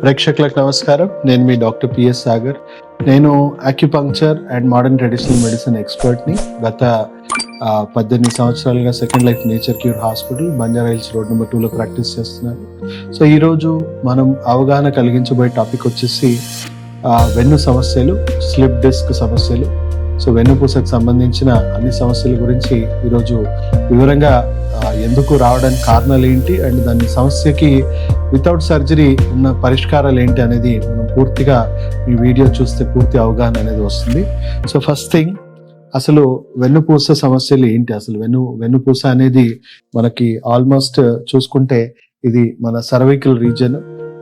ప్రేక్షకులకు నమస్కారం. నేను మీ డాక్టర్ పిఎస్ సాగర్. నేను acupuncture and modern traditional medicine ఎక్స్పర్ట్ని. గత 18 సంవత్సరాలుగా second life nature cure hospital Banjara Hills road number 2లో ప్రాక్టీస్ చేస్తున్నాను. సో ఈరోజు మనం అవగాహన కలిగించబోయే టాపిక్ వచ్చేసి వెన్ను సమస్యలు, స్లిప్ డిస్క్ సమస్యలు. సో వెన్నుపూసకు సంబంధించిన అన్ని సమస్యల గురించి ఈరోజు వివరంగా ఎందుకు రావడానికి కారణాలు ఏంటి అండ్ దాని సమస్యకి వితౌట్ సర్జరీ ఉన్న పరిష్కారాలు ఏంటి అనేది మనం పూర్తిగా ఈ వీడియో చూస్తే పూర్తి అవగాహన అనేది వస్తుంది. సో ఫస్ట్ థింగ్, అసలు వెన్నుపూస సమస్యలు ఏంటి? అసలు వెన్నుపూస అనేది మనకి ఆల్మోస్ట్ చూసుకుంటే ఇది మన సర్వైకల్ రీజన్.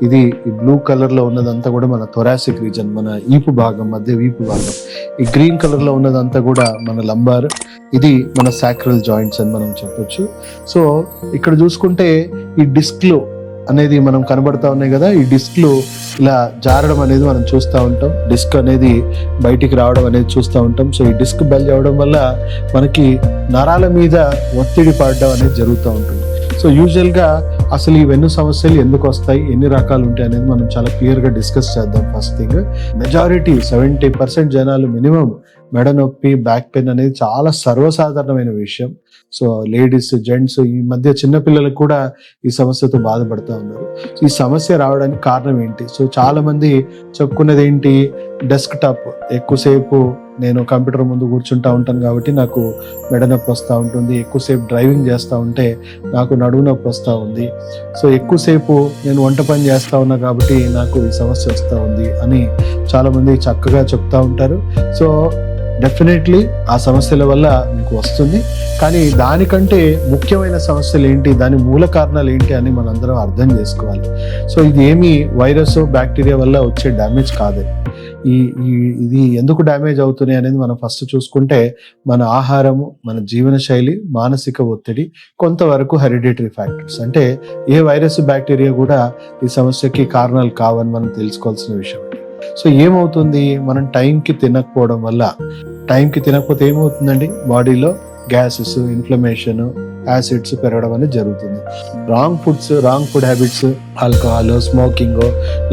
ఇది ఈ బ్లూ కలర్ లో ఉన్నదంతా కూడా మన థొరాసిక్ రీజన్, మన ఈపు భాగం, మధ్య వీపు భాగం. ఈ గ్రీన్ కలర్ లో ఉన్నదంతా కూడా మన లంబార్, ఇది మన సాక్రల్ జాయింట్స్ అని మనం చెప్పొచ్చు. సో ఇక్కడ చూసుకుంటే ఈ డిస్క్లు అనేది మనం కనబడతా ఉన్నాయి కదా, ఈ డిస్క్లు ఇలా జారడం అనేది మనం చూస్తూ ఉంటాం. డిస్క్ అనేది బయటికి రావడం అనేది చూస్తూ ఉంటాం. సో ఈ డిస్క్ బల్జ్ అవడం వల్ల మనకి నరాల మీద ఒత్తిడి పడడం అనేది జరుగుతూ ఉంటుంది. సో యూజువల్గా అసలు ఈ వెన్ను సమస్యలు ఎందుకు వస్తాయి, ఎన్ని రకాలు ఉంటాయి అనేది మనం చాలా క్లియర్గా డిస్కస్ చేద్దాం. ఫస్ట్ థింగ్, మెజారిటీ 70% జనాలు మినిమం మెడ నొప్పి, బ్యాక్ పెయిన్ అనేది చాలా సర్వసాధారణమైన విషయం. సో లేడీస్, జెంట్స్, ఈ మధ్య చిన్నపిల్లలకు కూడా ఈ సమస్యతో బాధపడుతూ ఉన్నారు. సో ఈ సమస్య రావడానికి కారణం ఏంటి? సో చాలా మంది చెప్పుకునేది ఏంటి, డెస్క్ టాప్ ఎక్కువసేపు నేను కంప్యూటర్ ముందు కూర్చుంటా ఉంటాను కాబట్టి నాకు మెడ నొప్పి వస్తూ ఉంటుంది, ఎక్కువసేపు డ్రైవింగ్ చేస్తూ ఉంటే నాకు నడుము నొప్పి వస్తూ ఉంది, సో ఎక్కువసేపు నేను వంట పని చేస్తూ ఉన్నా కాబట్టి నాకు ఈ సమస్య వస్తూ ఉంది అని చాలామంది చక్కగా చెప్తూ ఉంటారు. సో డెఫినెట్లీ ఆ సమస్యల వల్ల మీకు వస్తుంది, కానీ దానికంటే ముఖ్యమైన సమస్యలు ఏంటి, దాని మూల కారణాలు ఏంటి అని మనందరం అర్థం చేసుకోవాలి. సో ఇది ఏమి వైరస్, బ్యాక్టీరియా వల్ల వచ్చే డ్యామేజ్ కాదు. ఇది ఎందుకు డ్యామేజ్ అవుతున్నాయి అనేది మనం ఫస్ట్ చూసుకుంటే మన ఆహారము, మన జీవన శైలి, మానసిక ఒత్తిడి, కొంతవరకు హెరిడిటరీ ఫ్యాక్టర్స్. అంటే ఏ వైరస్, బ్యాక్టీరియా కూడా ఈ సమస్యకి కారణాలు కావని మనం తెలుసుకోవాల్సిన విషయం. సో ఏమవుతుంది, మనం టైంకి తినకపోవడం వల్ల, టైంకి తినకపోతే ఏమవుతుందండి, బాడీలో గ్యాసెస్, ఇన్ఫ్లమేషన్, యాసిడ్స్ పెరగడం అనేది జరుగుతుంది. Wrong food habits, alcohol, smoking,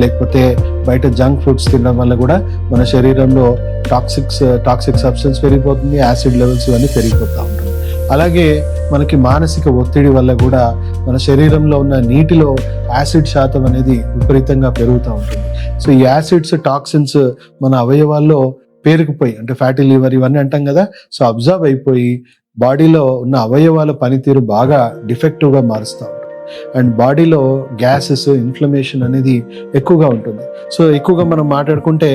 లేకపోతే బయట జంక్ ఫుడ్స్ తినడం వల్ల కూడా మన శరీరంలో టాక్సిక్ సబ్స్టెన్స్ పెరిగిపోతుంది, యాసిడ్ లెవెల్స్ ఇవన్నీ పెరిగిపోతూ ఉంటుంది. అలాగే మనకి మానసిక ఒత్తిడి వల్ల కూడా మన శరీరంలో ఉన్న నీటిలో యాసిడ్ శాతం అనేది విపరీతంగా పెరుగుతూ ఉంటుంది. సో ఈ యాసిడ్స్, టాక్సిన్స్ మన అవయవాల్లో పేరుకుపోయి, అంటే ఫ్యాటీ లివర్ ఇవన్నీ అంటాం కదా, సో అబ్జర్వ్ అయిపోయి బాడీలో ఉన్న అవయవాల పనితీరు బాగా డిఫెక్టివ్గా మారుస్తూ ఉంటుంది. అండ్ బాడీలో గ్యాసెస్, ఇన్ఫ్లమేషన్ అనేది ఎక్కువగా ఉంటుంది. సో ఎక్కువగా మనం మాట్లాడుకుంటే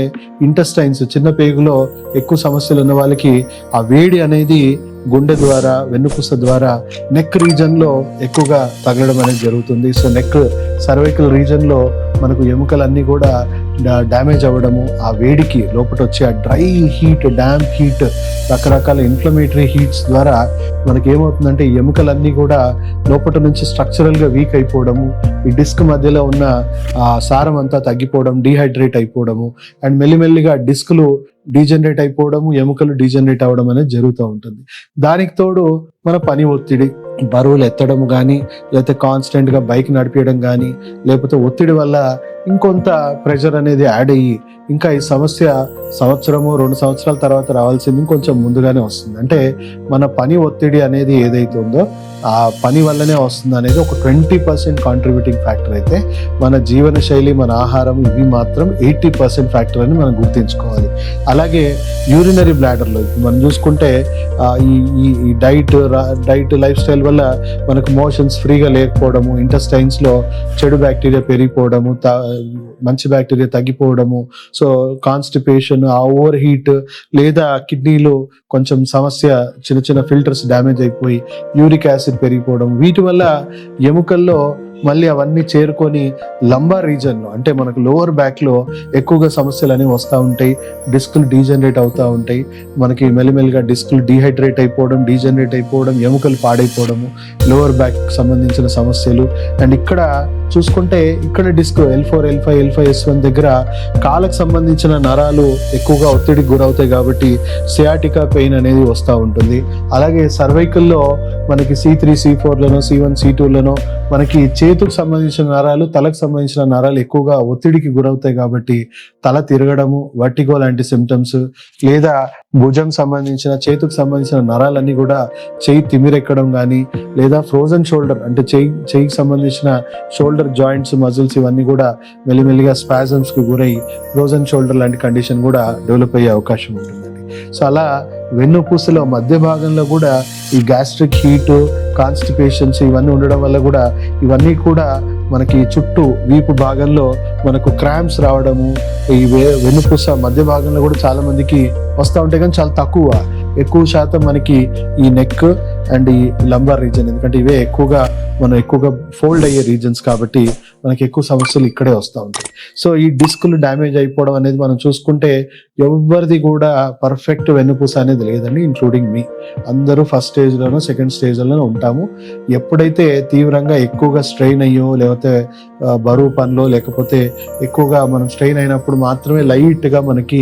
ఇంటెస్టైన్స్, చిన్న పేగులో ఎక్కువ సమస్యలు ఉన్న వాళ్ళకి ఆ వేడి అనేది గుండె ద్వారా, వెన్నుపూస ద్వారా నెక్ రీజన్లో ఎక్కువగా తగలడం అనేది జరుగుతుంది. సో నెక్ సర్వైకల్ రీజన్లో మనకు ఎముకలన్నీ కూడా డ్యామేజ్ అవ్వడము, ఆ వేడికి లోపల వచ్చే ఆ డ్రై హీట్, డ్యాంప్ హీట్, రకరకాల ఇన్ఫ్లమేటరీ హీట్స్ ద్వారా మనకి ఏమవుతుందంటే ఈ ఎముకలన్నీ కూడా లోపల నుంచి స్ట్రక్చరల్గా వీక్ అయిపోవడము, ఈ డిస్క్ మధ్యలో ఉన్న సారం అంతా తగ్గిపోవడం, డీహైడ్రేట్ అయిపోవడము, అండ్ మెల్లిమెల్లిగా డిస్కులు డీజనరేట్ అయిపోవడము, ఎముకలు డీజనరేట్ అవ్వడం అనేది జరుగుతూ ఉంటుంది. దానికి తోడు మన పని ఒత్తిడి, బరువులు ఎత్తడం కానీ, లేకపోతే కాన్స్టెంట్గా బైక్ నడిపించడం కానీ, లేకపోతే ఒత్తిడి వల్ల ఇంకొంత ప్రెషర్ అనేది యాడ్ అయ్యి ఇంకా ఈ సమస్య 1-2 సంవత్సరాల తర్వాత రావాల్సింది ఇంకొంచెం ముందుగానే వస్తుంది. అంటే మన పని ఒత్తిడి అనేది ఏదైతే ఉందో ఆ పని వల్లనే వస్తుంది అనేది ఒక 20% కాంట్రిబ్యూటింగ్ ఫ్యాక్టర్ అయితే, మన జీవన శైలి, మన ఆహారం ఇవి మాత్రం 80% ఫ్యాక్టర్ అని మనం గుర్తించుకోవాలి. అలాగే యూరినరీ బ్లాడర్లో మనం చూసుకుంటే ఈ డైట్ లైఫ్ స్టైల్ వల్ల మనకు మోషన్స్ ఫ్రీగా లేకపోవడము, ఇంటెస్టైన్స్లో చెడు బ్యాక్టీరియా పెరిగిపోవడము, మంచి బ్యాక్టీరియా తగ్గిపోవడము, సో కాన్స్టిపేషన్, ఆ ఓవర్ హీట్, లేదా కిడ్నీలో కొంచెం సమస్య, చిన్న చిన్న ఫిల్టర్స్ డ్యామేజ్ అయిపోయి యూరిక్ యాసిడ్ పెరిగిపోవడం, వీటి వల్ల ఎముకల్లో మళ్ళీ అవన్నీ చేరుకొని లంబార్ రీజన్లో, అంటే మనకు లోవర్ బ్యాక్లో ఎక్కువగా సమస్యలు అనేవి వస్తూ ఉంటాయి. డిస్కులు డీజనరేట్ అవుతూ ఉంటాయి, మనకి మెల్లిమెల్లిగా డిస్కులు డీజనరేట్ అయిపోవడం, ఎముకలు పాడైపోవడము, లోవర్ బ్యాక్ సంబంధించిన సమస్యలు. అండ్ ఇక్కడ చూసుకుంటే ఇక్కడ disc L4, L5, L5, S1 దగ్గర కాళ్ళకు సంబంధించిన నరాలు ఎక్కువగా ఒత్తిడికి గురవుతాయి కాబట్టి సియాటికా పెయిన్ అనేది వస్తూ ఉంటుంది. అలాగే సర్వైకల్లో మనకి C3, C4లను, C1, C2లను మనకి చేతుకు సంబంధించిన నరాలు, తలకు సంబంధించిన నరాలు ఎక్కువగా ఒత్తిడికి గురవుతాయి కాబట్టి తల తిరగడము, వర్టిగో లాంటి సిమ్టమ్స్, లేదా భుజం సంబంధించిన, చేతుకు సంబంధించిన నరాలన్నీ కూడా చెయ్యి తిమిరెక్కడం కానీ, లేదా ఫ్రోజన్ షోల్డర్ అంటే చెయ్యికి సంబంధించిన షోల్డర్ జాయింట్స్, మజిల్స్ ఇవన్నీ కూడా మెల్లిమెల్లిగా స్పాజమ్స్ కి గురై ఫ్రోజన్ షోల్డర్ లాంటి కండిషన్ కూడా డెవలప్ అయ్యే అవకాశం ఉంటుందండి. సో అలా వెన్నుపూసలో మధ్య భాగంలో కూడా ఈ గ్యాస్ట్రిక్ హీట్, కాన్స్టిపేషన్స్ ఇవన్నీ ఉండడం వల్ల కూడా ఇవన్నీ కూడా మనకి చుట్టూ వీపు భాగంలో మనకు క్రాంప్స్ రావడము, ఈ వెన్నుపూస మధ్య భాగంలో కూడా చాలా మందికి వస్తూ ఉంటాయి, కానీ చాలా ఎక్కువ శాతం మనకి ఈ నెక్ అండ్ ఈ లంబార్ రీజన్, ఎందుకంటే ఇవే ఎక్కువగా ఫోల్డ్ అయ్యే రీజన్స్ కాబట్టి మనకి ఎక్కువ సమస్యలు ఇక్కడే వస్తూ ఉంటాయి. సో ఈ డిస్కులు డ్యామేజ్ అయిపోవడం అనేది మనం చూసుకుంటే ఎవరిది కూడా పర్ఫెక్ట్ వెన్నుపూస అనేది లేదండి, ఇంక్లూడింగ్ మీ. అందరూ ఫస్ట్ స్టేజ్లోనో సెకండ్ స్టేజ్లోనో ఉంటాము. ఎప్పుడైతే తీవ్రంగా ఎక్కువగా స్ట్రెయిన్ అయ్యో, లేకపోతే బరువు పనిలో, లేకపోతే ఎక్కువగా మనం స్ట్రెయిన్ అయినప్పుడు మాత్రమే లైట్గా మనకి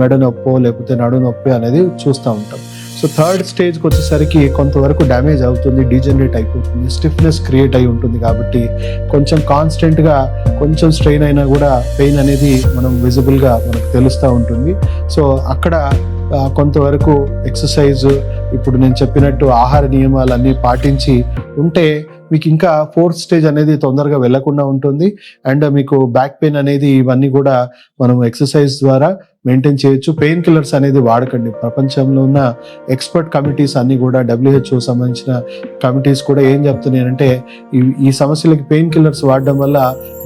మెడ నొప్పో లేకపోతే నడు నొప్పి అనేది చూస్తూ ఉంటాం. సో థర్డ్ స్టేజ్కి వచ్చేసరికి కొంతవరకు డ్యామేజ్ అవుతుంది, డీజనరేట్ అయిపోతుంది, స్టిఫ్నెస్ క్రియేట్ అయి ఉంటుంది. కాబట్టి కొంచెం కాన్స్టెంట్గా కొంచెం స్ట్రెయిన్ అయినా కూడా పెయిన్ అనేది మనం విజిబుల్గా మనకు తెలుస్తూ ఉంటుంది. సో అక్కడ కొంతవరకు ఎక్సర్సైజ్, ఇప్పుడు నేను చెప్పినట్టు ఆహార నియమాలన్నీ పాటించి ఉంటే మీకు ఇంకా ఫోర్త్ స్టేజ్ అనేది తొందరగా వెళ్లకుండా ఉంటుంది. అండ్ మీకు బ్యాక్ పెయిన్ అనేది ఇవన్నీ కూడా మనం ఎక్సర్సైజ్ ద్వారా మెయింటైన్ చేయొచ్చు. పెయిన్ కిల్లర్స్ అనేది వాడకండి. ప్రపంచంలో ఉన్న ఎక్స్పర్ట్ కమిటీస్ అన్ని కూడా, WHO సంబంధించిన కమిటీస్ కూడా ఏం చెప్తున్నాయంటే ఈ సమస్యలకి పెయిన్ కిల్లర్స్ వాడడం వల్ల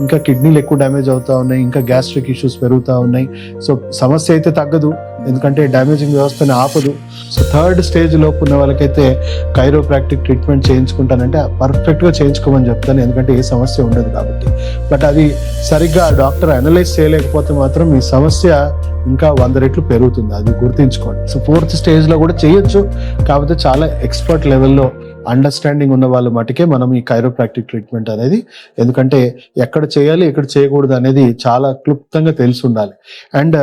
ఇంకా కిడ్నీలు ఎక్కువ డ్యామేజ్ అవుతా ఉన్నాయి, ఇంకా గ్యాస్ట్రిక్ ఇష్యూస్ పెరుగుతూ ఉన్నాయి. సో సమస్య అయితే తగ్గదు, ఎందుకంటే డ్యామేజింగ్ వ్యవస్థని ఆపదు. సో థర్డ్ స్టేజ్ లోపు ఉన్న వాళ్ళకైతే కైరోప్రాక్టిక్ ట్రీట్మెంట్ చేయించుకుంటానంటే పర్ఫెక్ట్గా చేయించుకోమని చెప్తాను, ఎందుకంటే ఏ సమస్య ఉండదు కాబట్టి. బట్ అది సరిగ్గా డాక్టర్ అనలైజ్ చేయలేకపోతే మాత్రం ఈ సమస్య ఇంకా 100 రెట్లు పెరుగుతుంది, అది గుర్తుంచుకోండి. సో ఫోర్త్ స్టేజ్లో కూడా చేయొచ్చు, కాకపోతే చాలా ఎక్స్పర్ట్ లెవెల్లో అండర్స్టాండింగ్ ఉన్న వాళ్ళ మటుకే మనం ఈ కైరోప్రాక్టిక్ ట్రీట్మెంట్ అనేది, ఎందుకంటే ఎక్కడ చేయాలి ఎక్కడ చేయకూడదు అనేది చాలా క్లుప్తంగా తెలిసి ఉండాలి. అండ్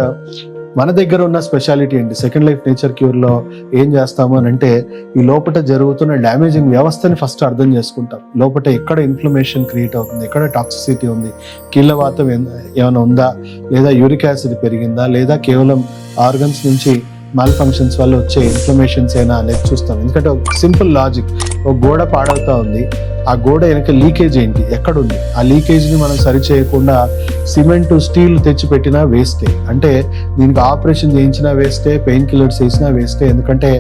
మన దగ్గర ఉన్న స్పెషాలిటీ ఏంటి, సెకండ్ లైఫ్ నేచర్ క్యూర్లో ఏం చేస్తాము అని అంటే, ఈ లోపల జరుగుతున్న డ్యామేజింగ్ వ్యవస్థని ఫస్ట్ అర్థం చేసుకుంటాం. లోపల ఎక్కడ ఇన్ఫ్లమేషన్ క్రియేట్ అవుతుంది, ఎక్కడ టాక్సిసిటీ ఉంది, కీళ్ళవాతం ఏమైనా ఉందా, లేదా యూరిక్ యాసిడ్ పెరిగిందా, లేదా కేవలం ఆర్గన్స్ నుంచి మాల్ ఫంక్షన్స్ వల్ల వచ్చే ఇన్ఫ్లమేషన్స్ అయినా అనేది చూస్తాం. ఎందుకంటే ఒక సింపుల్ లాజిక్, ఒక గోడ పాడవుతా ఉంది, ఆ గోడ వెనక లీకేజ్ ఏంటి, ఎక్కడుంది, ఆ లీకేజ్ని మనం సరి చేయకుండా సిమెంట్, స్టీల్ తెచ్చి పెట్టినా వేస్టే. అంటే దీనికి ఆపరేషన్ చేయించినా వేస్టే, పెయిన్ కిల్లర్స్ వేసినా వేస్టే, ఎందుకంటే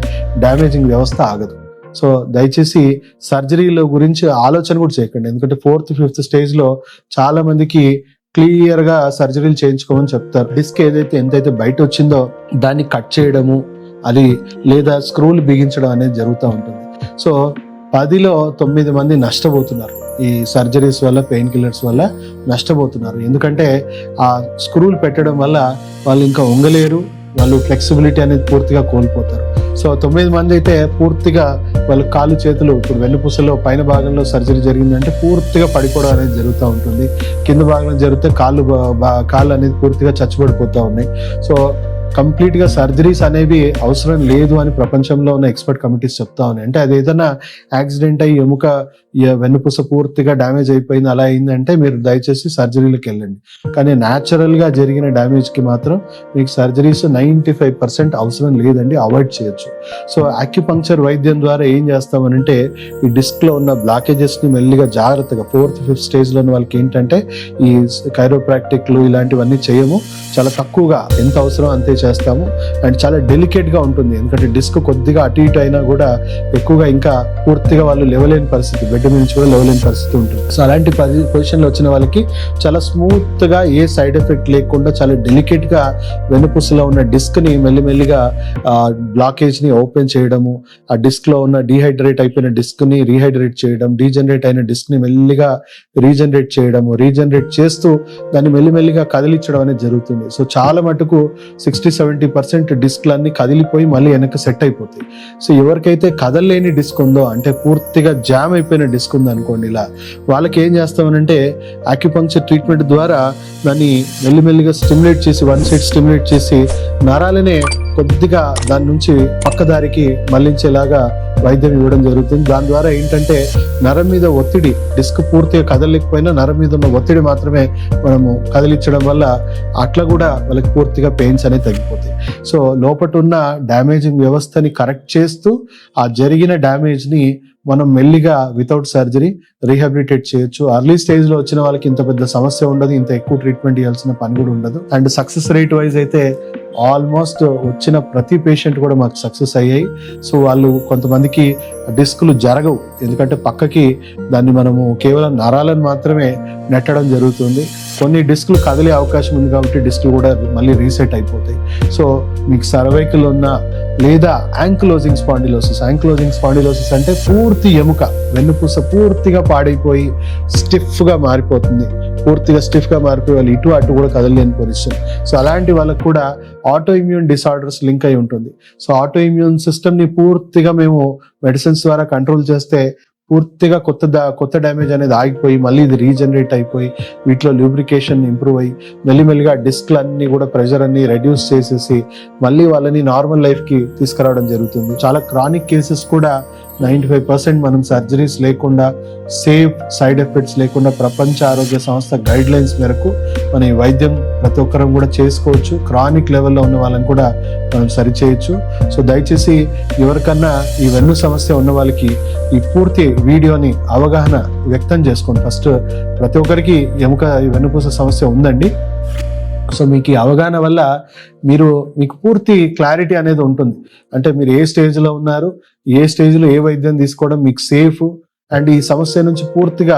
డ్యామేజింగ్ వ్యవస్థ ఆగదు. సో దయచేసి సర్జరీల గురించి ఆలోచన కూడా చేయకండి, ఎందుకంటే 4th, 5th స్టేజ్లో చాలా మందికి క్లియర్గా సర్జరీలు చేయించుకోమని చెప్తారు. డిస్క్ ఎంతైతే బయట వచ్చిందో దాన్ని కట్ చేయడము, అది లేదా స్క్రూలు బిగించడం అనేది జరుగుతూ ఉంటుంది. సో 10లో 9 మంది నష్టపోతున్నారు ఈ సర్జరీస్ వల్ల, పెయిన్ కిల్లర్స్ వల్ల నష్టపోతున్నారు. ఎందుకంటే ఆ స్క్రూలు పెట్టడం వల్ల వాళ్ళు ఇంకా వంగలేరు, వాళ్ళు ఫ్లెక్సిబిలిటీ అనేది పూర్తిగా కోల్పోతారు. సో 9 మంది అయితే పూర్తిగా వాళ్ళ కాళ్ళు చేతులు, ఇప్పుడు వెన్నుపూసలో పైన భాగంలో సర్జరీ జరిగిందంటే పూర్తిగా పడిపోవడం అనేది జరుగుతూ ఉంటుంది. కింద భాగంలో జరిగితే కాళ్ళు అనేది పూర్తిగా చచ్చిపడిపోతూ ఉన్నాయి. సో కంప్లీట్గా సర్జరీస్ అనేవి అవసరం లేదు అని ప్రపంచంలో ఉన్న ఎక్స్పర్ట్ కమిటీస్ చెప్తా ఉన్నాయి. అంటే అది ఏదైనా యాక్సిడెంట్ అయ్యి వెన్నుపూస పూర్తిగా డ్యామేజ్ అయిపోయింది అలా అయిందంటే మీరు దయచేసి సర్జరీలకు వెళ్ళండి. కానీ న్యాచురల్గా జరిగిన డ్యామేజ్కి మాత్రం మీకు సర్జరీస్ 95% అవసరం లేదండి, అవాయిడ్ చేయొచ్చు. సో అక్యుపంక్చర్ వైద్యం ద్వారా ఏం చేస్తామనంటే, ఈ డిస్క్లో ఉన్న బ్లాకేజెస్ని మెల్లిగా జాగ్రత్తగా 4th, 5th స్టేజ్లో ఉన్న వాళ్ళకి ఏంటంటే ఈ కైరోప్రాక్టిక్లు ఇలాంటివన్నీ చేయము, చాలా తక్కువగా ఎంత అవసరం అంతే చేస్తాము. అండ్ చాలా డెలికేట్గా ఉంటుంది, ఎందుకంటే డిస్క్ కొద్దిగా అటు ఇటు అయినా కూడా ఎక్కువగా ఇంకా పూర్తిగా వాళ్ళు లేవలేని పరిస్థితి, బెడ్ మీద నుంచి కూడా లేవలేని పరిస్థితి ఉంటుంది. సో అలాంటి పొజిషన్లో వచ్చిన వాళ్ళకి చాలా స్మూత్గా, ఏ సైడ్ ఎఫెక్ట్ లేకుండా చాలా డెలికేట్గా వెన్నుపూసలో ఉన్న డిస్క్ని మెల్లిమెల్లిగా బ్లాకేజ్ని ఓపెన్ చేయడము, ఆ డిస్క్లో ఉన్న డీహైడ్రేట్ అయిపోయిన డిస్క్ని రీహైడ్రేట్ చేయడం, డీజనరేట్ అయిన డిస్క్ని మెల్లిగా రీజనరేట్ చేయడము, రీజనరేట్ చేస్తూ దాన్ని మెల్లిమెల్లిగా కదిలించడం అనేది జరుగుతుంది. సో చాలా మటుకు 60-70% డిస్క్లన్నీ కదిలిపోయి మళ్ళీ వెనక్కి సెట్ అయిపోతాయి. సో ఎవరికైతే కదలలేని డిస్క్ ఉందో, అంటే పూర్తిగా జామ్ అయిపోయిన డిస్క్ ఉందనుకోండి, ఇలా వాళ్ళకి ఏం చేస్తామనంటే అక్యుపంక్చర్ ట్రీట్మెంట్ ద్వారా దాన్ని మెల్లిమెల్లిగా స్టిమ్యులేట్ చేసి, 1 సైడ్ స్టిమ్యులేట్ చేసి నరాలనే కొద్దిగా దాని నుంచి పక్కదారికి మళ్లించేలాగా వైద్యం ఇవ్వడం జరుగుతుంది. దాని ద్వారా ఏంటంటే నరం మీద ఒత్తిడి, డిస్క్ పూర్తిగా కదలలేకపోయినా నరం మీద ఉన్న ఒత్తిడి మాత్రమే మనము కదిలించడం వల్ల అట్లా కూడా వాళ్ళకి పూర్తిగా పెయిన్స్ అనేవి తగ్గిపోతాయి. సో లోపట ఉన్న డ్యామేజింగ్ వ్యవస్థని కరెక్ట్ చేస్తూ ఆ జరిగిన డ్యామేజ్ని మనం మెల్లిగా వితౌట్ సర్జరీ రీహాబిలిటేట్ చేయొచ్చు. అర్లీ స్టేజ్ లో వచ్చిన వాళ్ళకి ఇంత పెద్ద సమస్య ఉండదు, ఇంత ఎక్కువ ట్రీట్మెంట్ ఇవ్వాల్సిన పని కూడా ఉండదు. అండ్ సక్సెస్ రేట్ వైజ్ అయితే ఆల్మోస్ట్ వచ్చిన ప్రతి పేషెంట్ కూడా మాకు సక్సెస్ అయ్యాయి. సో వాళ్ళు కొంతమందికి డిస్కులు జరగవు, ఎందుకంటే పక్కకి దాన్ని మనము కేవలం నరాలను మాత్రమే నెట్టడం జరుగుతుంది. కొన్ని డిస్కులు కదిలే అవకాశం ఉంది కాబట్టి డిస్కులు కూడా మళ్ళీ రీసెట్ అయిపోతాయి. సో మీకు సర్వైకల్ ఉన్న లేదా యాంక్లోజింగ్ స్పాండిలోసిస్ అంటే పూర్తి ఎముక వెన్నుపూస పూర్తిగా పాడైపోయి స్టిఫ్గా మారిపోతుంది, పూర్తిగా స్టిఫ్గా మారిపోయి వాళ్ళు ఇటు అటు కూడా కదలలేని పరిస్థితి. సో అలాంటి వాళ్ళకు కూడా ఆటో ఇమ్యూన్ డిసార్డర్స్ లింక్ అయి ఉంటుంది. సో ఆటో ఇమ్యూన్ సిస్టమ్ని పూర్తిగా మేము మెడిసిన్స్ ద్వారా కంట్రోల్ చేస్తే పూర్తిగా కొత్త డ్యామేజ్ అనేది ఆగిపోయి మళ్ళీ ఇది రీజనరేట్ అయిపోయి వీటిలో లూబ్రికేషన్ ఇంప్రూవ్ అయ్యి మెల్లిమెల్లిగా డిస్క్లు అన్ని కూడా ప్రెషర్ అన్ని రెడ్యూస్ చేసేసి మళ్ళీ వాళ్ళని నార్మల్ లైఫ్కి తీసుకురావడం జరుగుతుంది. చాలా క్రానిక్ కేసెస్ కూడా 95% మనం సర్జరీస్ లేకుండా, సేఫ్ సైడ్ ఎఫెక్ట్స్ లేకుండా ప్రపంచ ఆరోగ్య సంస్థ గైడ్ లైన్స్ మేరకు మన ఈ వైద్యం ప్రతి ఒక్కరం కూడా చేసుకోవచ్చు. క్రానిక్ లెవెల్లో ఉన్న వాళ్ళని కూడా మనం సరిచేయచ్చు. సో దయచేసి ఎవరికన్నా ఈ వెన్ను సమస్య ఉన్న వాళ్ళకి ఈ పూర్తి వీడియోని అవగాహన వ్యక్తం చేసుకోండి. ఫస్ట్ ప్రతి ఒక్కరికి వెన్నుపూస సమస్య ఉందండి. సో మీకు ఈ అవగాహన వల్ల మీకు పూర్తి క్లారిటీ అనేది ఉంటుంది. అంటే మీరు ఏ స్టేజ్లో ఉన్నారు, ఏ స్టేజ్లో ఏ వైద్యం తీసుకోవడం మీకు సేఫ్, అండ్ ఈ సమస్య నుంచి పూర్తిగా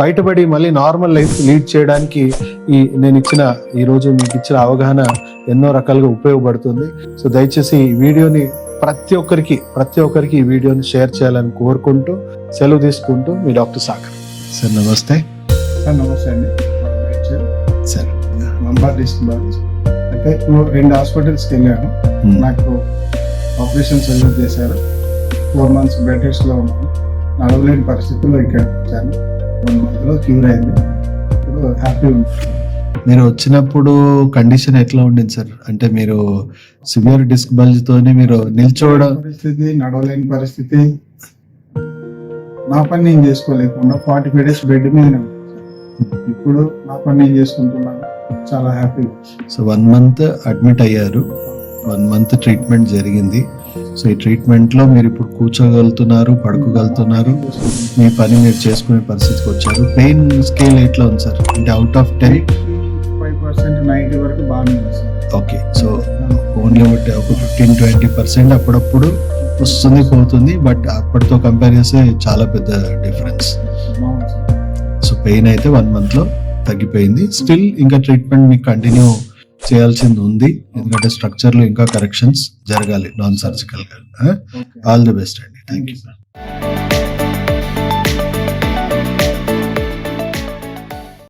బయటపడి మళ్ళీ నార్మల్ లైఫ్ లీడ్ చేయడానికి ఈరోజు మీకు ఇచ్చిన అవగాహన ఎన్నో రకాలుగా ఉపయోగపడుతుంది. సో దయచేసి ఈ వీడియోని ప్రతి ఒక్కరికి ఈ వీడియోని షేర్ చేయాలని కోరుకుంటూ సెలవు తీసుకుంటూ మీ డాక్టర్ సాగర్. సార్ నమస్తే. సార్ నమస్తే అండి. సార్ లంబార్ డిస్క్ బాల్స్ అంటే 2 హాస్పిటల్స్కి వెళ్ళాను. నాకు ఆపరేషన్ సర్జరీ చేశారు. 4 months బెడ్ రెస్ట్లో ఉన్నాను. నడవలేని పరిస్థితుల్లో ఇక్కడ వచ్చాను. 1 monthలో క్యూర్ అయింది. ఇప్పుడు హ్యాపీ ఉంది. మీరు వచ్చినప్పుడు కండిషన్ ఎట్లా ఉండింది సార్? అంటే మీరు సివియర్ డిస్క్ బల్జ్ తోని మీరు నిల్చోవడం పరిస్థితి, నడవలేని పరిస్థితి, నా పని నేను చేసుకోలేకుండా 45 days బెడ్ మీద. ఇప్పుడు నా పని నేను చేసుకుంటున్నాను, చాలా హ్యాపీ. సో 1 month అడ్మిట్ అయ్యారు, 1 month ట్రీట్మెంట్ జరిగింది. సో ఈ ట్రీట్మెంట్ లో మీరు ఇప్పుడు కూర్చోగలుగుతున్నారు, పడుకోగలుగుతున్నారు, మీ పని మీరు చేసుకునే పరిస్థితికి వచ్చారు. పెయిన్ స్కేల్ ఎట్లా ఉంది సార్? అంటే అవుట్ ఆఫ్ 10 5% 90 వరకు బాగానే ఉంది సార్. ఓకే. సో ఓన్లీ ఒక 15-20% అప్పుడప్పుడు వస్తుంది పోతుంది, బట్ అప్పటితో కంపేర్ చేస్తే చాలా పెద్ద డిఫరెన్స్. సో పెయిన్ అయితే 1 month లో తగ్గిపోయింది. స్టిల్ ఇంకా ట్రీట్మెంట్ మీకు కంటిన్యూ చేయాల్సింది ఉంది, ఎందుకంటే స్ట్రక్చర్ లో ఇంకా కరెక్షన్స్ జరగాలి నాన్ సర్జికల్ గా. ఆల్ ది బెస్ట్ అండి. Thank you.